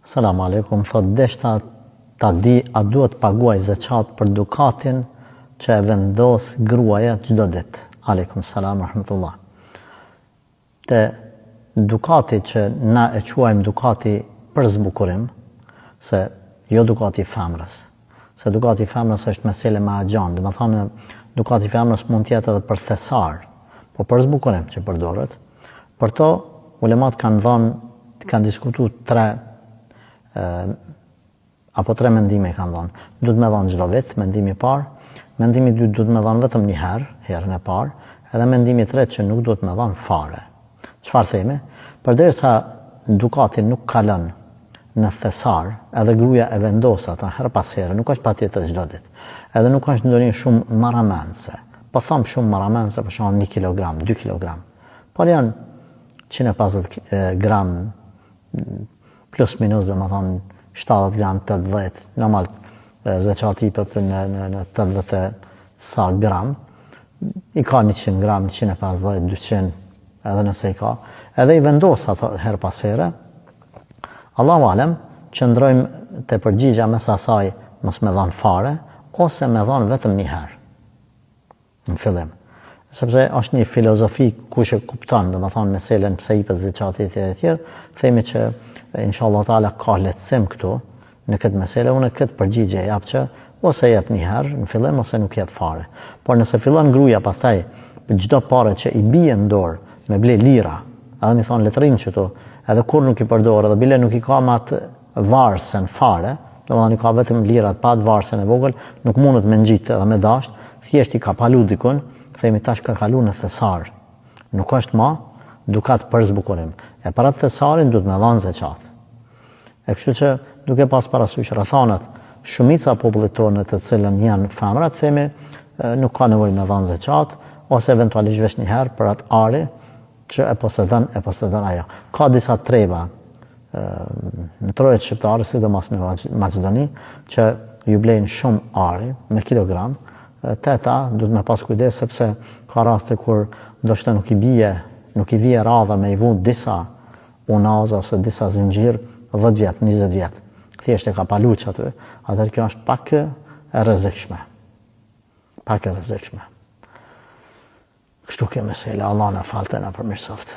Selam aleikum, thot deshta ta di a duhet paguaj zeqat për dukatin që e vendos gruaja çdo ditë. Aleikum salam rahmetullah. Te dukati që na e quajmë dukati për zbukurim, se jo dukati i femrës. Se dukati i femrës është mesele me agjan, dhe më thonë dukati i femrës mund tjetë edhe për thesar, po për zbukurim që përdoret. Për to, ulemat kanë diskutu tre mendime kanë dhënë. Duhet me dhënë çdo vit, mendimi i parë, mendimi i dytë duhet me dhënë vetëm një herë, herën e parë, edhe mendimi i tretë që nuk duhet me dhënë fare. Çfarë themi? Përderisa dukati nuk kalon në thesar, edhe gruaja e vendos ata her pas here, nuk është patjetër çdo ditë. Edhe nuk është ndonjë shumë marramense. Po them shumë marramense, për shembull 1 kg, 2 kg. Por janë 150 gram plus minus, dhe më thonë 70 gram, 80, normal zeqati pëtë në 80 sa gram, i ka 100 gram, 150, 200, edhe nëse i ka, edhe i vendos ato her pas here. Allahu alem, qëndrojmë të përgjigja mes asaj mos me dhanë fare, ose me dhanë vetëm një herë, në fillim. Sepse është një filozofi kush e kupton, dhe më thonë meselen pse i për zeqati tjere, themi që inshallah taala ka lehtësim këtu në këtë mesele, unë këtë përgjigje jap që ose jep një herë në fillim ose nuk jep fare. Por nëse fillon gruaja pastaj çdo parë që i bie në dorë me ble lira, edhe mi thon letrin këtu, edhe kur nuk i përdor, edhe bile nuk i ka më atë varsën fare, domethënë i ka vetëm lirat pa atë varsën e vogël, nuk mundet me ngjitë edhe me dasht, thjesht i ka palu dikun, themi tash ka kalu në thesar. Nuk është më dukat për zbukurim. E para thesarin duhet me dhanë zeqat. E kështu që duke pas parasysh rrethanat, shumica popullit tonë të cilën janë femrat, themi nuk ka nevojë me dhanë zeqat, ose eventualisht veç një herë për atë ari që e posedon ajo. Ka disa treba në trojet shqiptare, sidomos në Maqedoni, që ju blejnë shumë ari me kilogram. Teta duhet me pas kujdes, sepse ka raste kur ndoshta nuk i vije radha me i vun disa unaza ose disa zinxhir 10 vjet, 20 vjet. Thjesht e ka palu që aty, atër kjo është pak e rrezikshme. Kështu kjo mesela, Allah na falte na përmirësoft.